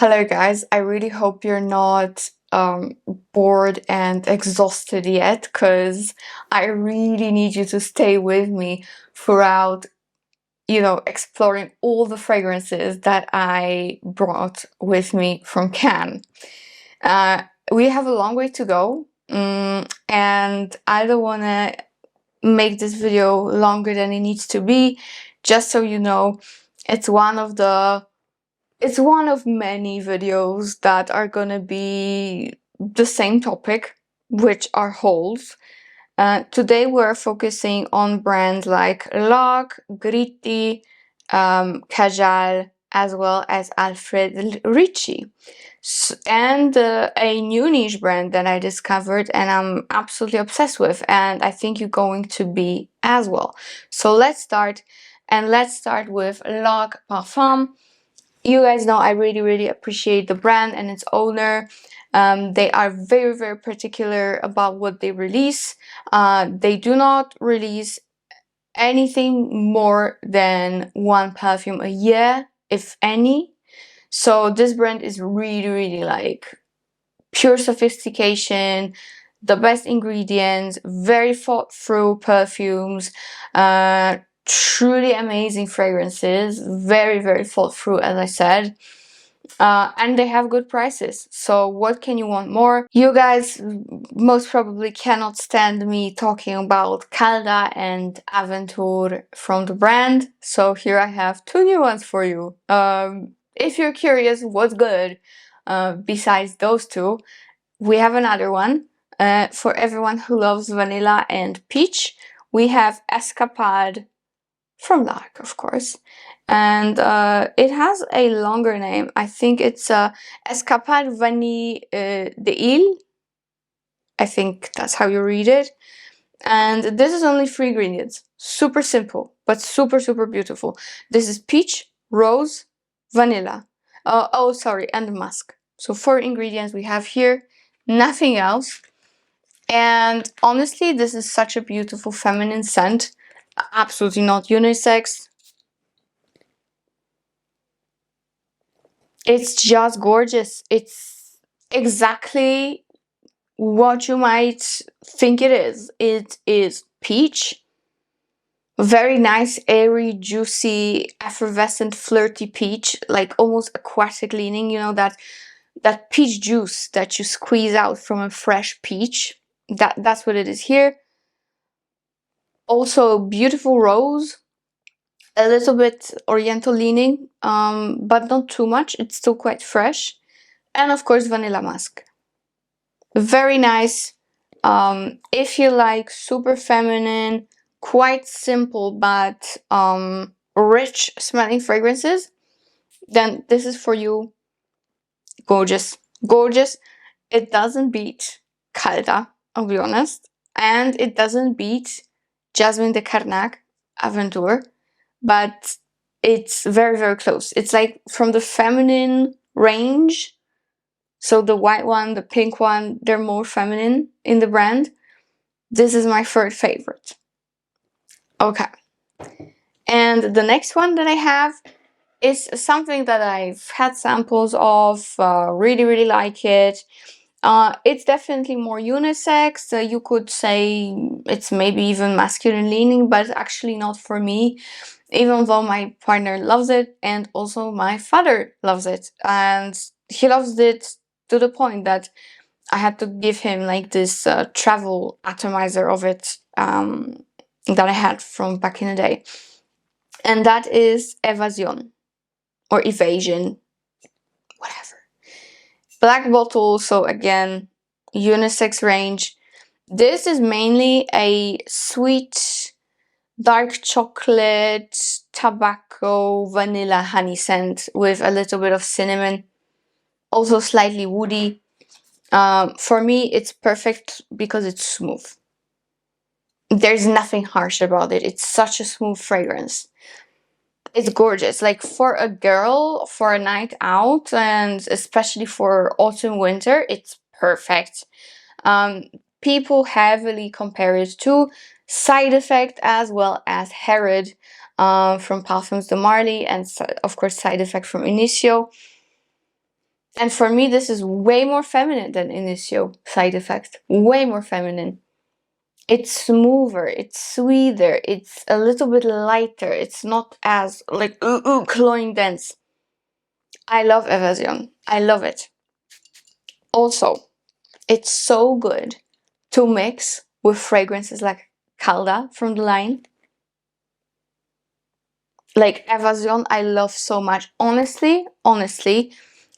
Hello guys, I really hope you're not bored and exhausted yet, because I really need you to stay with me throughout, exploring all the fragrances that I brought with me from Cannes. We have a long way to go, and I don't want to make this video longer than it needs to be. Just so you know, it's one of many videos that are gonna be the same topic, which are holes. Today we're focusing on brands like Lock, Gritti, Kajal, as well as Alfred Ritchie. And a new niche brand that I discovered and I'm absolutely obsessed with, and I think you're going to be as well. So let's start, and let's start with Lock Parfum. You guys know I really appreciate the brand and its owner. They are very particular about what they release. They do not release anything more than one perfume a year, if any. So this brand is really like pure sophistication, the best ingredients, very thought through perfumes, truly amazing fragrances, very thought through, as I said. And they have good prices, so what can you want more? You guys most probably cannot stand me talking about Calda and Aventure from the brand, so here I have two new ones for you. If you're curious what's good besides those two, we have another one. For everyone who loves vanilla and peach, we have Escapade from Dark, of course. And it has a longer name. I think it's Escapade Vanille d'Île. I think that's how you read it. And this is only 3 ingredients. Super simple, but super beautiful. This is peach, rose, vanilla. Oh, sorry, and musk. So 4 ingredients we have here, nothing else. And honestly, this is such a beautiful feminine scent. Absolutely not unisex. It's just gorgeous. It's exactly what you might think it is. It is peach. Very nice, airy, juicy, effervescent, flirty peach, like almost aquatic leaning, you know, that peach juice that you squeeze out from a fresh peach. That's what it is here. Also beautiful rose, a little bit oriental leaning, but not too much. It's still quite fresh. And of course vanilla musk. Very nice. If you like super feminine, quite simple but rich smelling fragrances, then this is for you. Gorgeous. It doesn't beat Calda, I'll be honest, and it doesn't beat Jasmine de Carnac Aventure, but it's very close. It's like from the feminine range. So the white one, the pink one, they're more feminine in the brand. This is my third favorite. Okay. And the next one that I have is something that I've had samples of, really like it. It's definitely more unisex. You could say it's maybe even masculine leaning, but actually not for me, even though my partner loves it and also my father loves it. And he loves it to the point that I had to give him like this travel atomizer of it that I had from back in the day. And that is Evasion or Evasion, whatever. Black bottle, so again, unisex range. This is mainly a sweet, dark chocolate, tobacco, vanilla, honey scent with a little bit of cinnamon. Also slightly woody. For me, it's perfect because it's smooth. There's nothing harsh about it. It's such a smooth fragrance. It's gorgeous. Like for a girl, for a night out, and especially for autumn, winter, it's perfect. People heavily compare it to Side Effect as well as Herod from Parfums de Marly, and of course Side Effect from Initio. And for me, this is way more feminine than Initio Side Effect. Way more feminine. It's smoother, it's sweeter, it's a little bit lighter. It's not as like cloying dense. I love Evasion. I love it. Also, it's so good to mix with fragrances like Calda from the line. Like Evasion, I love so much. Honestly,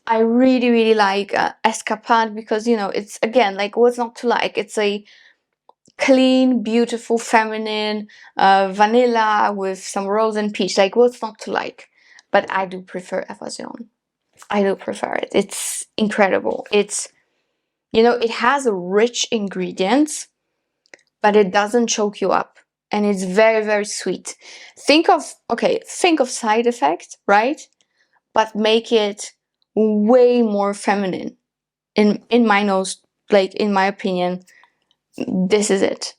I really like Escapade because, you know, it's, again, like, what's not to like? It's a clean, beautiful, feminine vanilla with some rose and peach. Like, what's not to like? But I do prefer Evasion. I do prefer it. It's incredible. It's, you know, it has rich ingredients, but it doesn't choke you up. And it's very sweet. Think of Side Effect, right? But make it way more feminine. In my nose, like, in my opinion, this is it.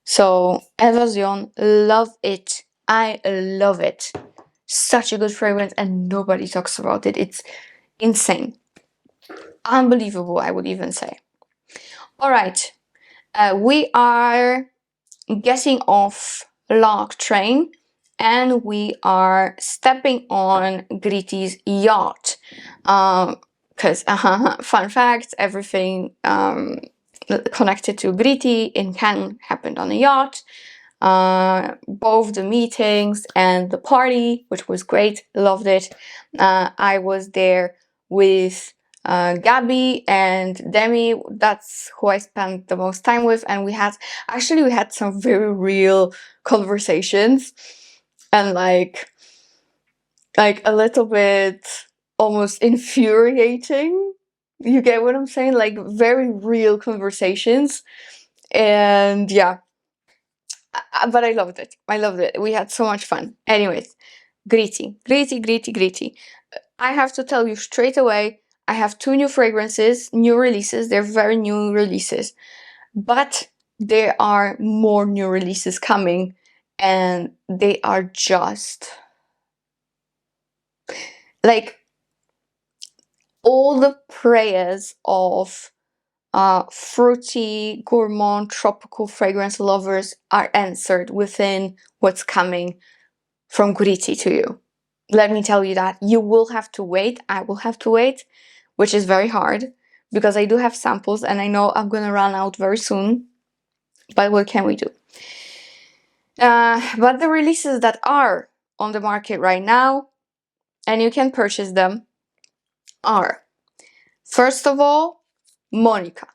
So Evasion, love it. I love it. Such a good fragrance and nobody talks about it. It's insane. Unbelievable, I would even say. All right. We are getting off Lark train and we are stepping on Gritti's yacht. Because, fun fact, everything connected to Gritti in Cannes happened on a yacht. Both the meetings and the party, which was great, loved it. I was there with Gabby and Demi. That's who I spent the most time with, and we had some very real conversations, and like a little bit almost infuriating. You get what I'm saying? Like, very real conversations, and yeah. But I loved it. I loved it. We had so much fun. Anyways, Gritti. I have to tell you straight away, I have 2 new fragrances, new releases. They're very new releases. But there are more new releases coming, and they are just like all the prayers of fruity, gourmand, tropical fragrance lovers are answered within what's coming from Gritti to you. Let me tell you that. You will have to wait. I will have to wait, which is very hard because I do have samples and I know I'm gonna run out very soon. But what can we do? But the releases that are on the market right now, and you can purchase them, are, first of all, Monica.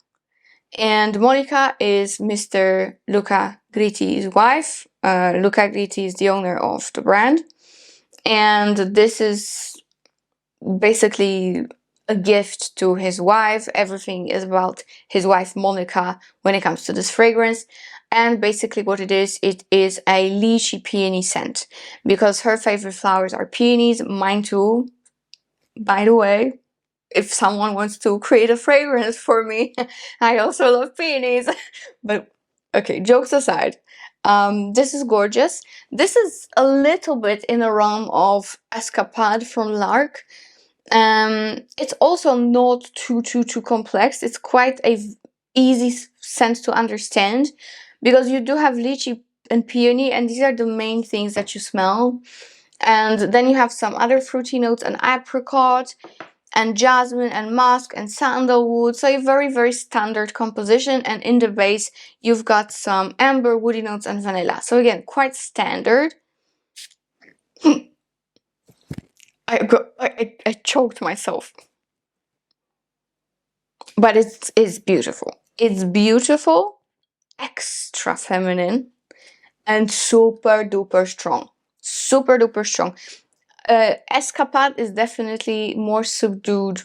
And Monica is Mr. Luca Gritti's wife. Luca Gritti is the owner of the brand. And this is basically a gift to his wife. Everything is about his wife Monica when it comes to this fragrance. And basically what it is a lychee peony scent. Because her favorite flowers are peonies, mine too. By the way, if someone wants to create a fragrance for me, I also love peonies. But okay, jokes aside, this is gorgeous. This is a little bit in the realm of Escapade from Lark. It's also not too complex. It's quite a easy scent to understand because you do have lychee and peony, and these are the main things that you smell. And then you have some other fruity notes, and apricot and jasmine and musk and sandalwood. So a very standard composition, and in the base you've got some amber, woody notes and vanilla. So again, quite standard. I choked myself. But it's beautiful. It's beautiful, extra feminine, and super duper strong. Super duper strong. Escapade is definitely more subdued,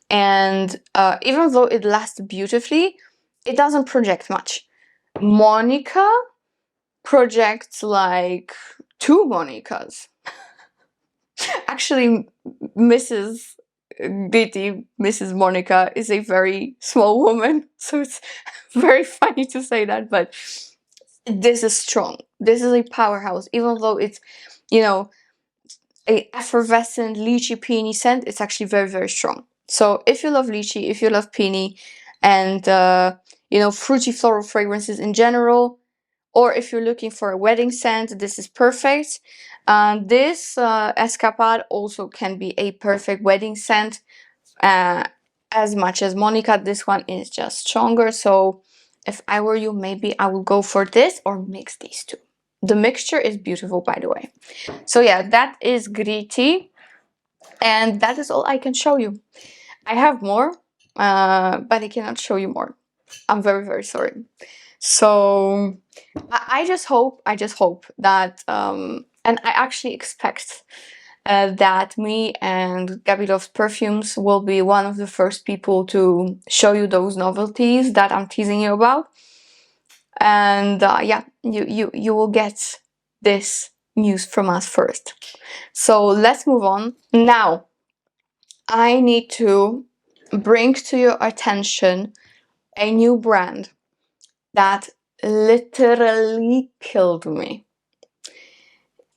and even though it lasts beautifully, it doesn't project much. Monica projects like 2 Monicas. Actually, Mrs. Gritti, Mrs. Monica, is a very small woman, so it's very funny to say that, but this is strong. This is a powerhouse. Even though it's, you know, a effervescent lychee peony scent, it's actually very strong. So if you love lychee, if you love peony, and you know, fruity floral fragrances in general, or if you're looking for a wedding scent, this is perfect. This Escapade also can be a perfect wedding scent. As much as Monica, this one is just stronger. So if I were you, maybe I would go for this or mix these two. The mixture is beautiful, by the way. So yeah, that is Gritti, and that is all I can show you. I have more, but I cannot show you more. I'm very, very sorry. So I just hope that, and I actually expect that me and Gabby Loves Perfumes will be one of the first people to show you those novelties that I'm teasing you about. And yeah, you will get this news from us first. So let's move on. Now, I need to bring to your attention a new brand that literally killed me.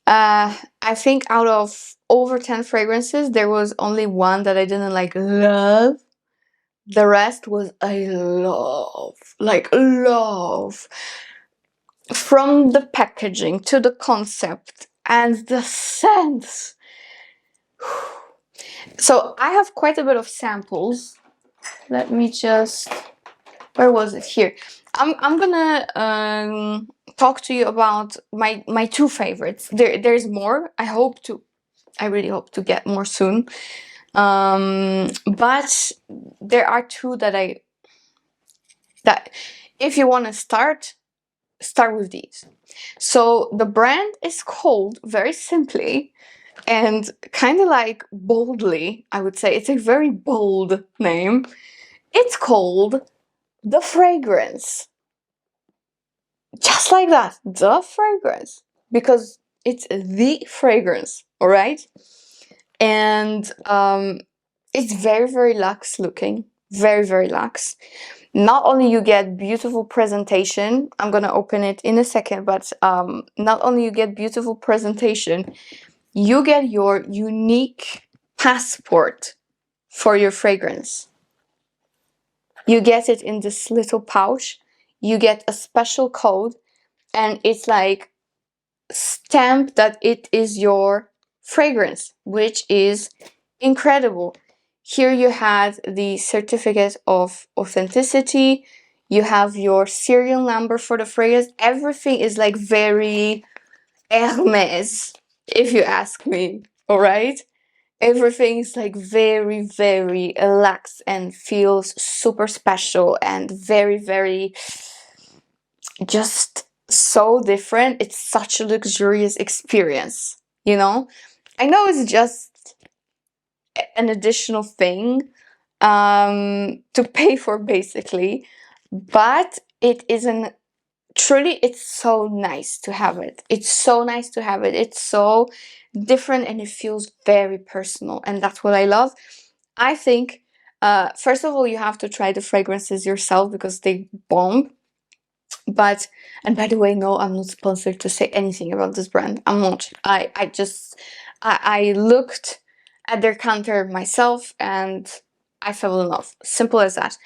I think out of over 10 fragrances, there was only one that I didn't like love. The rest was I love, like love. From the packaging to the concept and the scents. So I have quite a bit of samples. Let me just, where was it? Here. I'm gonna talk to you about my two favorites. There's more. I really hope to get more soon. But there are two that if you want to start with these. So the brand is called, very simply and kind of like boldly, I would say, it's a very bold name. It's called The Fragrance. Just like that, The Fragrance, because it's the fragrance, all right? And it's very, very luxe looking, very, very luxe. Not only you get beautiful presentation, I'm gonna open it in a second, but not only you get beautiful presentation, you get your unique passport for your fragrance. You get it in this little pouch. You get a special code, and it's like stamped that it is your fragrance, which is incredible. Here you have the certificate of authenticity. You have your serial number for the fragrance. Everything is like very Hermes, if you ask me, all right? Everything is like very, very luxe and feels super special and very, very just so different. It's such a luxurious experience, you know? I know it's just an additional thing to pay for, basically, but it isn't. Truly, it's so nice to have it. It's so nice to have it. It's so different and it feels very personal, and that's what I love. I think, first of all, you have to try the fragrances yourself because they bomb. But, and by the way, no, I'm not sponsored to say anything about this brand. I'm not. I looked at their counter myself and I fell in love. Simple as that.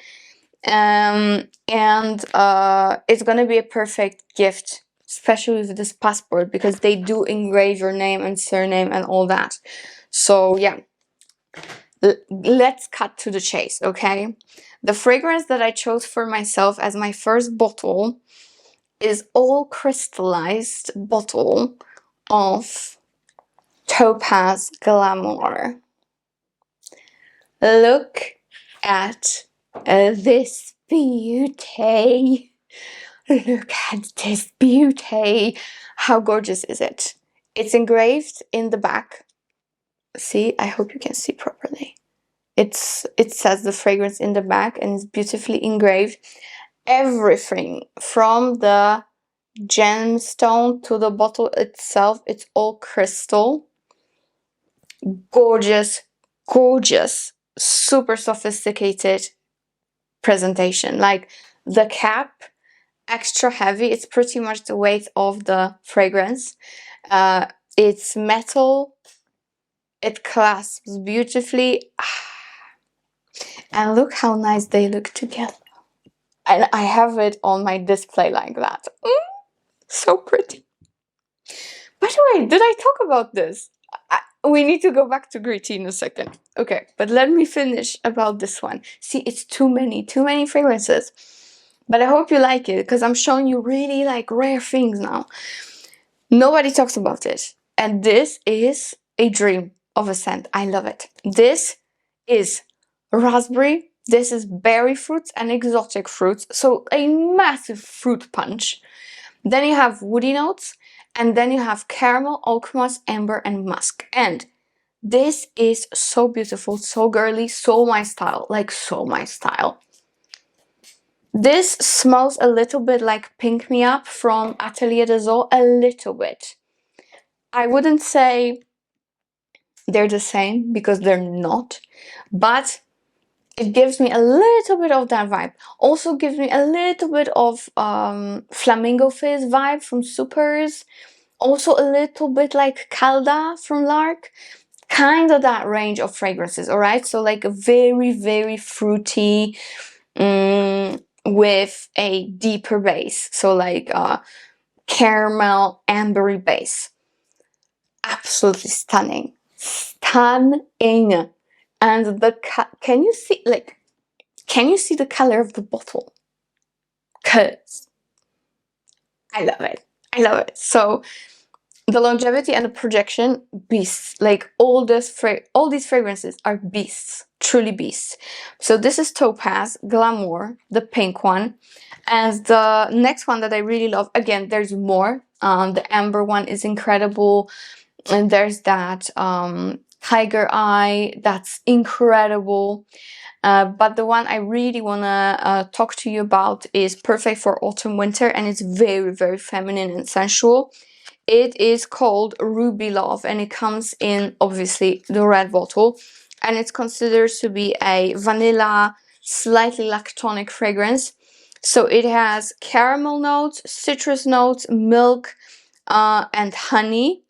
It's gonna be a perfect gift, especially with this passport, because they do engrave your name and surname and all that. So yeah, let's cut to the chase, okay? The fragrance that I chose for myself as my first bottle is all crystallized bottle of Topaz Glamour. Look at this beauty. Look at this beauty. How gorgeous is it? It's engraved in the back. See, I hope you can see properly. It says the fragrance in the back and it's beautifully engraved. Everything from the gemstone to the bottle itself, it's all crystal. Gorgeous, gorgeous, super sophisticated presentation. Like the cap, extra heavy. It's pretty much the weight of the fragrance. It's metal. It clasps beautifully. And look how nice they look together. And I have it on my display like that. So pretty. By the way, did I talk about this? We need to go back to Gritti in a second. Okay, but let me finish about this one. See, it's too many fragrances. But I hope you like it, because I'm showing you really like rare things now. Nobody talks about it. And this is a dream of a scent. I love it. This is raspberry. This is berry fruits and exotic fruits. So a massive fruit punch. Then you have woody notes. And then you have caramel, oak moss, amber, and musk. And this is so beautiful, so girly, so my style. Like, so my style. This smells a little bit like Pink Me Up from Atelier des Eaux, a little bit. I wouldn't say they're the same, because they're not, but it gives me a little bit of that vibe. Also gives me a little bit of Flamingo Fizz vibe from SUPERZ. Also a little bit like Calda from Lark. Kind of that range of fragrances, alright? So like a very, very fruity, with a deeper base. So like caramel, ambery base. Absolutely stunning. Stunning. And the can you see the color of the bottle? Cause I love it. I love it. So the longevity and the projection, beasts. Like all these fragrances are beasts, truly beasts. So this is Topaz, Glamour, the pink one. And the next one that I really love, again, there's more. The amber one is incredible. And there's that Tiger Eye, that's incredible. But the one I really want to talk to you about is perfect for autumn winter, and it's very, very feminine and sensual. It is called Ruby Love, and it comes in, obviously, the red bottle, and it's considered to be a vanilla, slightly lactonic fragrance. So it has caramel notes, citrus notes, milk, and honey.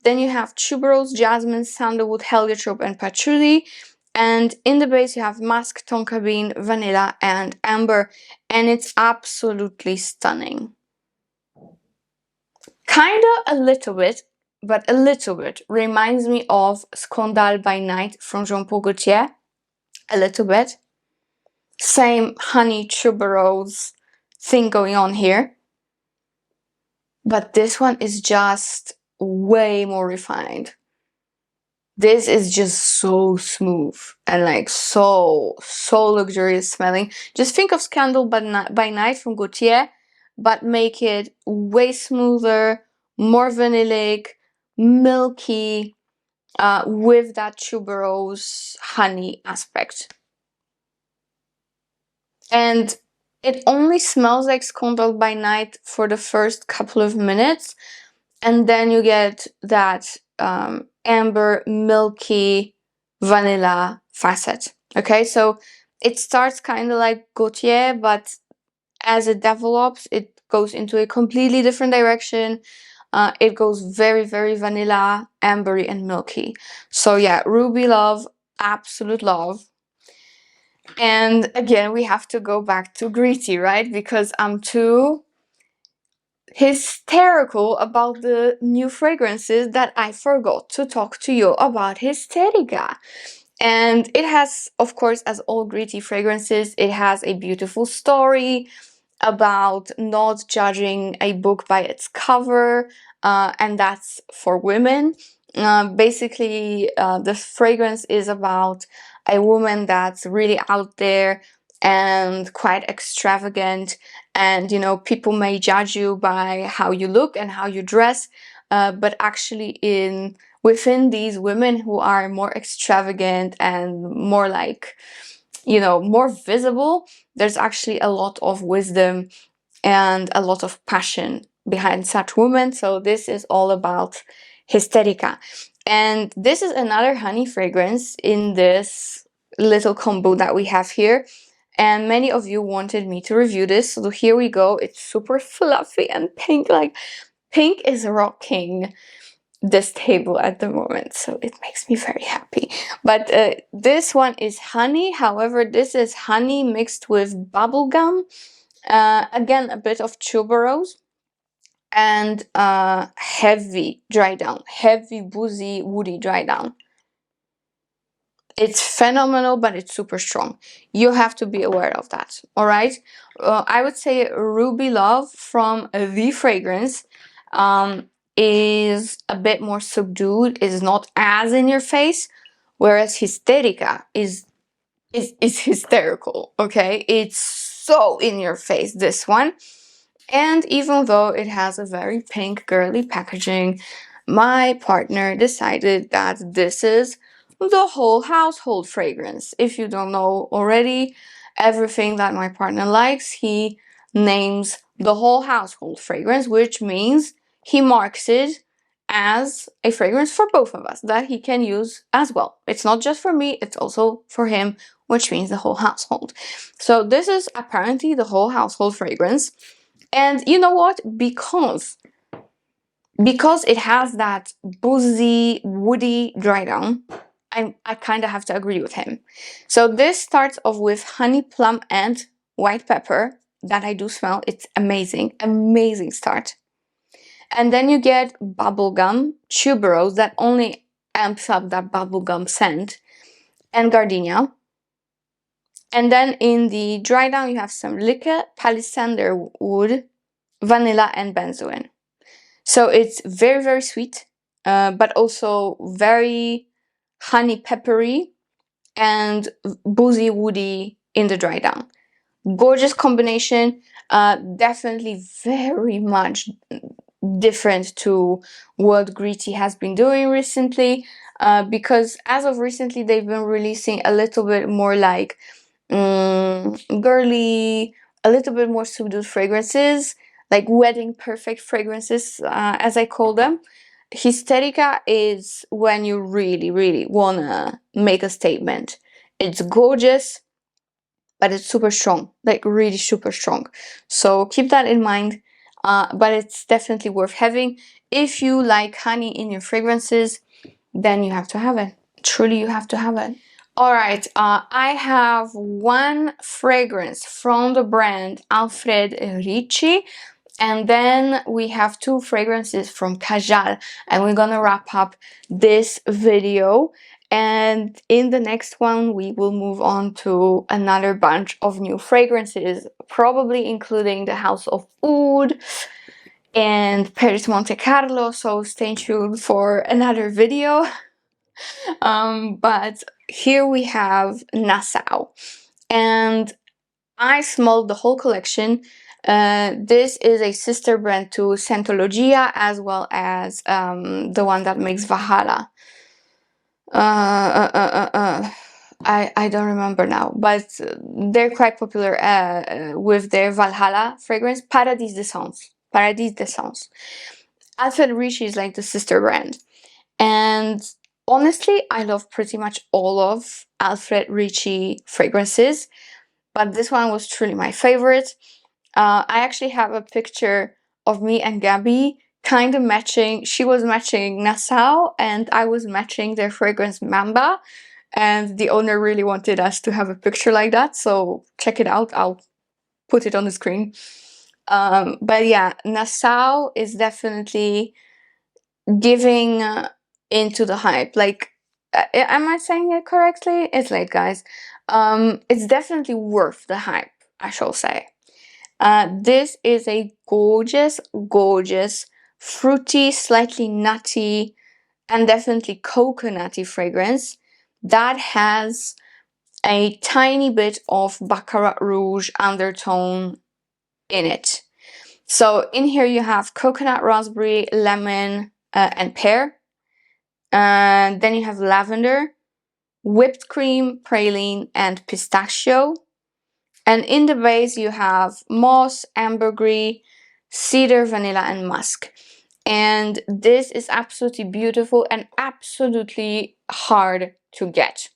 Then you have tuberose, jasmine, sandalwood, heliotrope, and patchouli. And in the base you have musk, tonka bean, vanilla, and amber. And it's absolutely stunning. Kinda a little bit, but a little bit, reminds me of Scandale by Night from Jean-Paul Gaultier. A little bit. Same honey, tuberose thing going on here. But this one is just way more refined. This is just so smooth and like so luxurious smelling. Just think of Scandal by Night from Gaultier, but make it way smoother, more vanillic, milky, with that tuberose honey aspect. And it only smells like Scandal by Night for the first couple of minutes, and then you get that amber, milky, vanilla facet. Okay, so it starts kind of like Gaultier, but as it develops, it goes into a completely different direction. It goes very, very vanilla, ambery, and milky. So yeah, Ruby Love, absolute love. And again, we have to go back to Gritti, right? Because I'm too hysterical about the new fragrances that I forgot to talk to you about Hysterica. And it has, of course, as all Gritti fragrances, it has a beautiful story about not judging a book by its cover, and that's for women. Basically, the fragrance is about a woman that's really out there and quite extravagant, and you know, people may judge you by how you look and how you dress, but actually within these women who are more extravagant and more like, you know, more visible, there's actually a lot of wisdom and a lot of passion behind such women. So this is all about Hysterica. And this is another honey fragrance in this little combo that we have here. And many of you wanted me to review this, so here we go. It's super fluffy and pink, like pink is rocking. this table at the moment, so it makes me very happy. But this one is honey. However, this is honey mixed with bubblegum, again a bit of tuberose, and heavy dry down, heavy boozy woody dry down. It's phenomenal, but it's super strong. You have to be aware of that. All right. I would say Ruby Love from The Fragrance is a bit more subdued, is not as in your face, whereas Hysterica is hysterical. Okay, it's so in your face, this one. And even though it has a very pink girly packaging, my partner decided that this is the whole household fragrance. If you don't know already, everything that my partner likes, he names the whole household fragrance, which means he marks it as a fragrance for both of us that he can use as well. It's not just for me, it's also for him, which means the whole household. So this is apparently the whole household fragrance. And you know what? Because it has that boozy, woody dry down, I kind of have to agree with him. So this starts off with honey, plum, and white pepper that I do smell. It's amazing, amazing start. And then you get bubblegum, tuberose that only amps up that bubblegum scent, and gardenia. And then in the dry down, you have some liquor, palisander wood, vanilla, and benzoin. So it's very, very sweet, but also very honey peppery and boozy woody in the dry down. Gorgeous combination, definitely very much different to what Gritti has been doing recently, because as of recently they've been releasing a little bit more like girly, a little bit more subdued fragrances, like wedding perfect fragrances, as I call them. Hysterica is when you really, really wanna make a statement. It's gorgeous, but it's super strong, like really super strong. So keep that in mind, but it's definitely worth having. If you like honey in your fragrances, then you have to have it. Truly, you have to have it. All right, I have one fragrance from the brand Alfred Ricci, and then we have two fragrances from Kajal, and we're gonna wrap up this video. And in the next one, we will move on to another bunch of new fragrances, probably including the House of Oud and Paris Monte Carlo, so stay tuned for another video. But here we have Nassau, and I smelled the whole collection. This is a sister brand to Scientologia, as well as the one that makes Valhalla. I don't remember now, but they're quite popular with their Valhalla fragrance, Paradis d'Essence. Paradis d'Essence. Alfred Ricci is like the sister brand, and honestly, I love pretty much all of Alfred Ricci fragrances, but this one was truly my favorite. I actually have a picture of me and Gabby kind of matching. She was matching Nassau and I was matching their fragrance Mamba, and the owner really wanted us to have a picture like that, so check it out. I'll put it on the screen. But yeah, Nassau is definitely giving into the hype. Like, am I saying it correctly? It's late, guys. It's definitely worth the hype, I shall say. This is a gorgeous, gorgeous, fruity, slightly nutty, and definitely coconutty fragrance that has a tiny bit of Baccarat Rouge undertone in it. So in here you have coconut, raspberry, lemon, and pear. And then you have lavender, whipped cream, praline, and pistachio. And in the base you have moss, ambergris, cedar, vanilla, and musk. And this is absolutely beautiful and absolutely hard to get.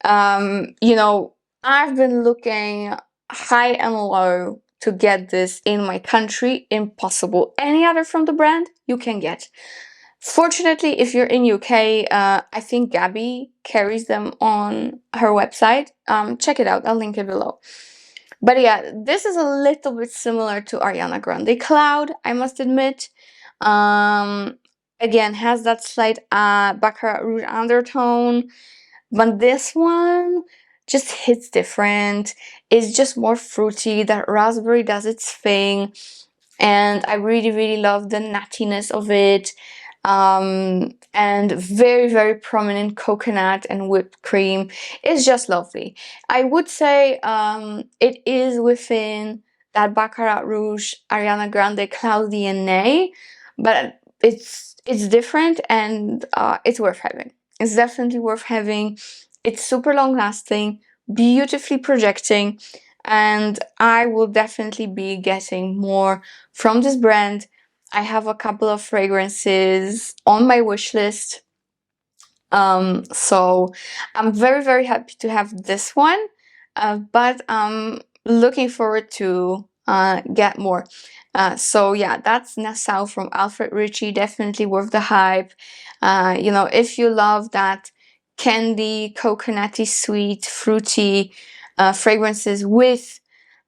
You know, I've been looking high and low to get this in my country. Impossible. Any other from the brand you can get. Fortunately, if you're in UK, I think Gabby carries them on her website. Check it out, I'll link it below. But yeah, this is a little bit similar to Ariana Grande Cloud, I must admit. Again, has that slight Baccarat Rouge undertone, but this one just hits different. It's just more fruity. That raspberry does its thing, and I really, really love the nuttiness of it. And very, very prominent coconut and whipped cream. It's just lovely. I would say it is within that Baccarat Rouge Ariana Grande Cloud DNA, but it's different, and it's worth having. It's definitely worth having. It's super long lasting, beautifully projecting, and I will definitely be getting more from this brand. I have a couple of fragrances on my wish list. So I'm very, very happy to have this one, but I'm looking forward to get more. So yeah, that's Nassau from Alfred Ritchie, definitely worth the hype. You know, if you love that candy, coconutty, sweet, fruity fragrances with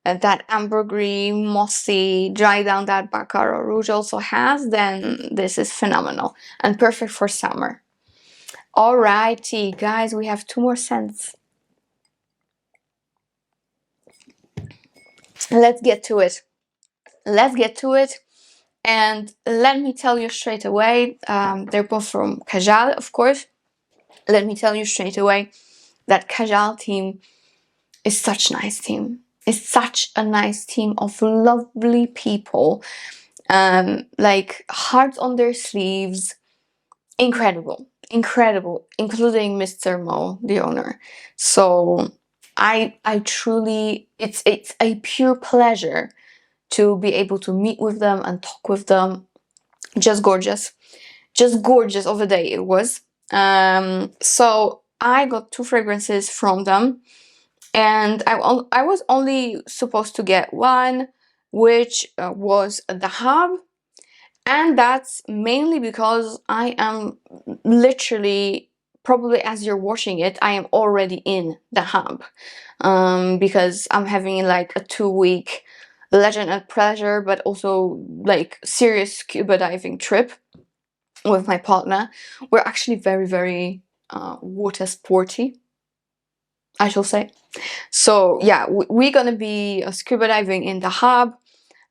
that ambergris, mossy, dry down that Baccarat Rouge also has, then this is phenomenal and perfect for summer. Alrighty, guys, we have 2 more scents. Let's get to it. Let's get to it. And let me tell you straight away, they're both from Kajal, of course. Let me tell you straight away that Kajal team is such a nice team. It's such a nice team of lovely people. Like hearts on their sleeves. Incredible, incredible, including Mr. Mo, the owner. So I truly, it's a pure pleasure to be able to meet with them and talk with them. Just gorgeous of a day it was. So I got 2 fragrances from them, and I was only supposed to get one, which was Dahab. And that's mainly because I am literally, probably as you're watching it, I am already in Dahab. Because I'm having like a 2-week legend and pleasure, but also like serious scuba diving trip with my partner. We're actually very, very water sporty, I shall say. So yeah, we're gonna be scuba diving in Dahab,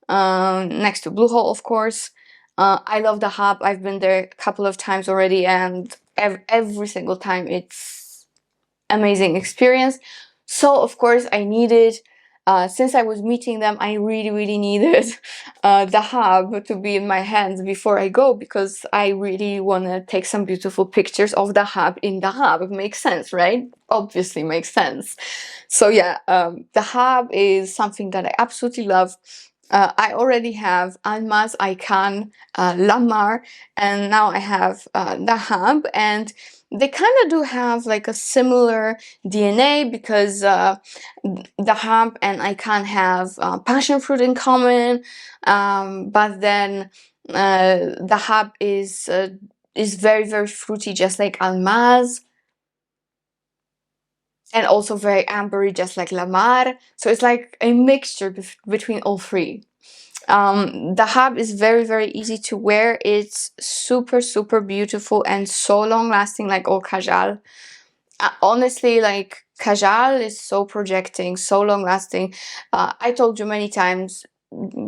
next to Blue Hole, of course. I love Dahab. I've been there a couple of times already, and every single time it's amazing experience. So of course I needed, since I was meeting them, I really needed Dahab to be in my hands before I go, because I really want to take some beautiful pictures of Dahab in Dahab. It makes sense, right? Obviously makes sense. So yeah, Dahab is something that I absolutely love. I already have Almaz, Icon, Lamar, and now I have Dahab, and they kind of do have like a similar DNA, because Dahab and Icon have passion fruit in common, but then Dahab is very fruity, just like Almaz, and also very ambery, just like Lamar. So it's like a mixture between all 3. Dahab is very easy to wear. It's super beautiful and so long lasting, like all Kajal. Honestly, like Kajal is so projecting, so long lasting. I told you many times,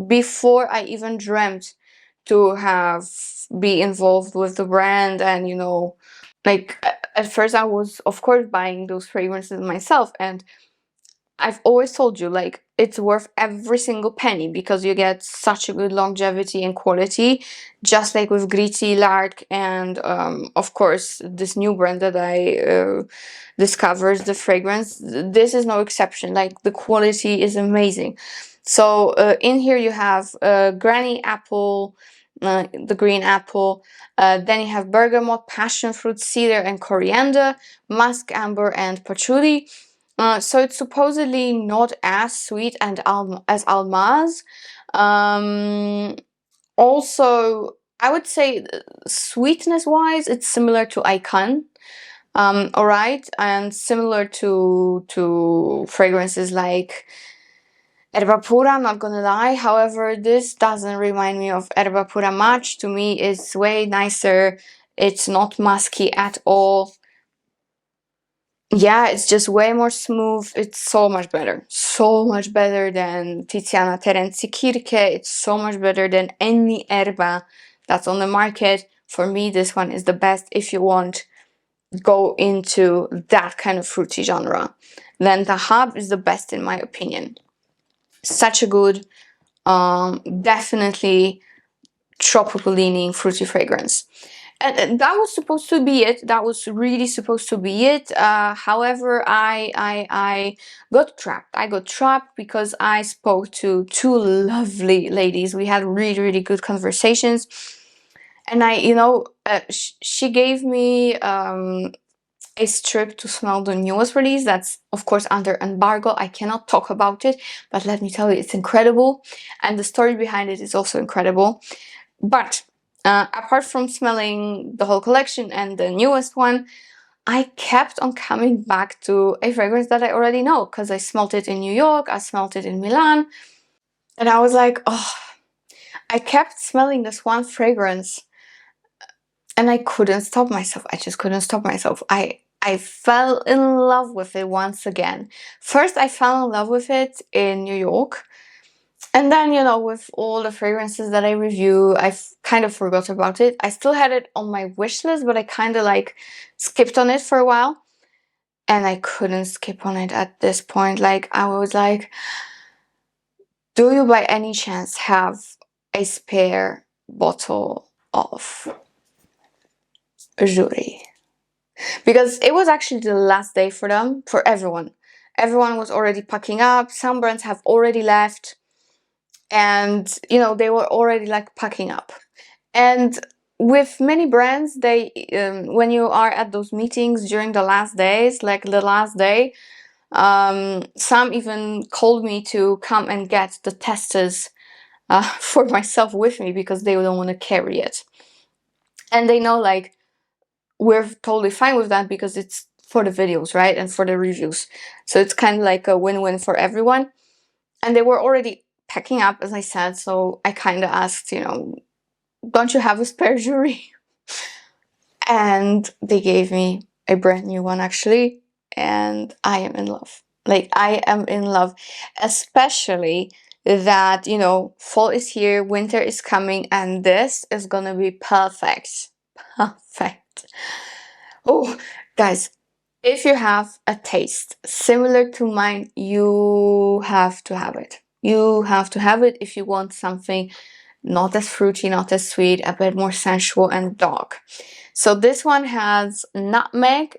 before I even dreamt to be involved with the brand, and you know, like at first I was of course buying those fragrances myself, and I've always told you, like, it's worth every single penny, because you get such a good longevity and quality, just like with Gritti, Lark, and of course this new brand that I discovered, the fragrance. This is no exception. Like, the quality is amazing. So in here you have Granny Apple, the green apple, then you have bergamot, passion fruit, cedar, and coriander, musk, amber, and patchouli. So it's supposedly not as sweet and as Almaz. Also, I would say sweetness wise, it's similar to Icon. Alright, and similar to fragrances like Erba Pura, I'm not gonna lie. However, this doesn't remind me of Erba Pura much. To me, it's way nicer. It's not musky at all. Yeah, it's just way more smooth. It's so much better. So much better than Tiziana Terenzi Kirche. It's so much better than any Erba that's on the market. For me, this one is the best if you want go into that kind of fruity genre. Then Dahab is the best in my opinion. Such a good, definitely tropical leaning fruity fragrance. And that was supposed to be it. That was really supposed to be it. However, I got trapped. I got trapped because I spoke to two lovely ladies. We had really, really good conversations. And she gave me a strip to smell the newest release. That's, of course, under embargo. I cannot talk about it. But let me tell you, it's incredible. And the story behind it is also incredible. But apart from smelling the whole collection and the newest one, I kept on coming back to a fragrance that I already know because I smelled it in New York, I smelled it in Milan, and I was like, oh, I kept smelling this one fragrance and I couldn't stop myself. I just couldn't stop myself. I fell in love with it once again. First, I fell in love with it in New York. And then, with all the fragrances that I review, I kind of forgot about it. I still had it on my wish list, but I kind of like skipped on it for a while. And I couldn't skip on it at this point. Like, I was like, do you by any chance have a spare bottle of Joorie? Because it was actually the last day for them, for everyone. Everyone was already packing up. Some brands have already left. And they were already like packing up. And with many brands, they when you are at those meetings during the last days, like the last day, some even called me to come and get the testers for myself with me because they don't want to carry it. And they know like we're totally fine with that because it's for the videos, right? And for the reviews. So it's kind of like a win-win for everyone. And they were already packing up, as I said, so I kind of asked, don't you have a spare Joorie? And they gave me a brand new one, actually, and I am in love. Like, I am in love, especially that, fall is here, winter is coming, and this is gonna be perfect. Perfect. Oh, guys, if you have a taste similar to mine, you have to have it. You have to have it if you want something not as fruity, not as sweet, a bit more sensual and dark. So this one has nutmeg,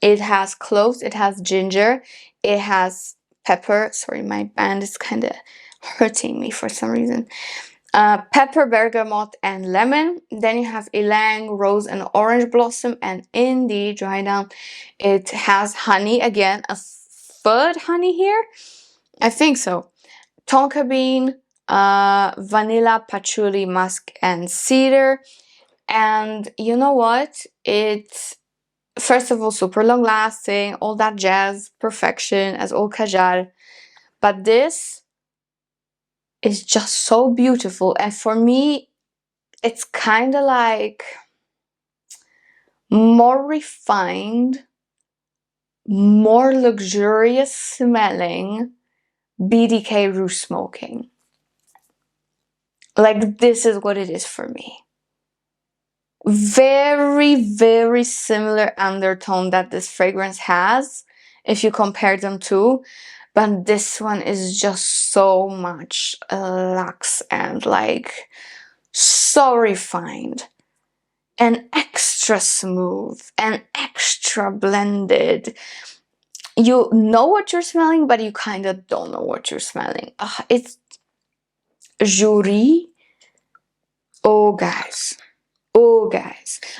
it has cloves, it has ginger, it has pepper. Sorry, my band is kind of hurting me for some reason. Pepper, bergamot, and lemon. Then you have ylang, rose, and orange blossom. And in the dry down, it has honey again, a third honey here. I think so. Tonka bean, vanilla, patchouli, musk, and cedar. And you know what? It's first of all super long lasting, all that jazz, perfection as all Kajal. But this is just so beautiful, and for me it's kind of like more refined, more luxurious smelling BDK Rouge Smoking. Like, this is what it is for me. Very, very similar undertone that this fragrance has if you compare them two, but this one is just so much luxe and like so refined and extra smooth and extra blended. You know what you're smelling, but you kind of don't know what you're smelling. It's Joorie. Oh guys,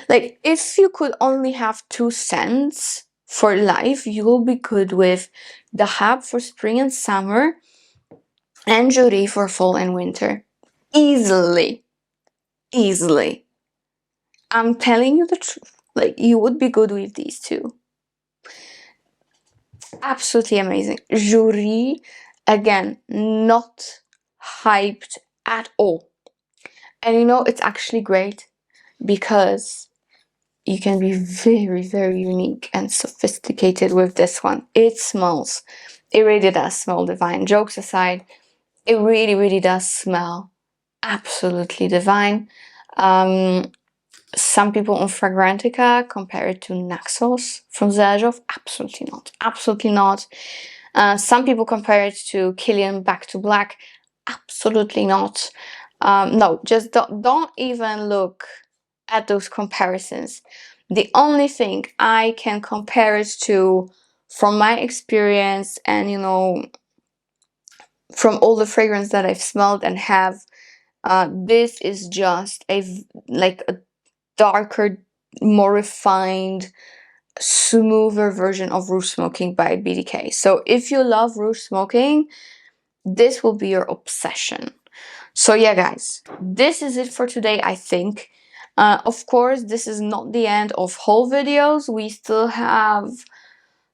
like, if you could only have 2 scents for life, you will be good with Dahab for spring and summer and Joorie for fall and winter. Easily. easily. I'm telling you the truth. Like, you would be good with these two. Absolutely amazing. Joorie, again, not hyped at all. And you know, it's actually great because you can be very, very unique and sophisticated with this one. It smells. It really does smell divine. Jokes aside, it really, really does smell absolutely divine. Some people on Fragrantica compare it to Naxos from Zajov. Absolutely not. Absolutely not. Some people compare it to Killian Back to Black. Absolutely not. No, just don't even look at those comparisons. The only thing I can compare it to from my experience and, you know, from all the fragrance that I've smelled and have, this is just a darker, more refined, smoother version of Rouge Smoking by BDK. So if you love Rouge Smoking, this will be your obsession. So yeah, guys, this is it for today, I think. Of course, this is not the end of whole videos. We still have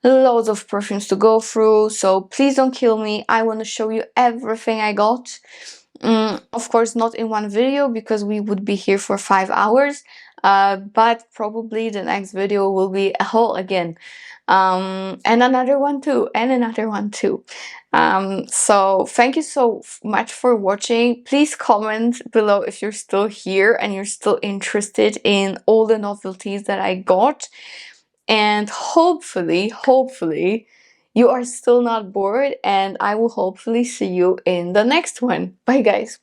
loads of perfumes to go through, so please don't kill me. I want to show you everything I got. Of course, not in one video because we would be here for 5 hours, but probably the next video will be a haul again. And another one too, and another one too. So thank you so much for watching. Please comment below if you're still here and you're still interested in all the novelties that I got. And hopefully, you are still not bored, and I will hopefully see you in the next one. Bye, guys.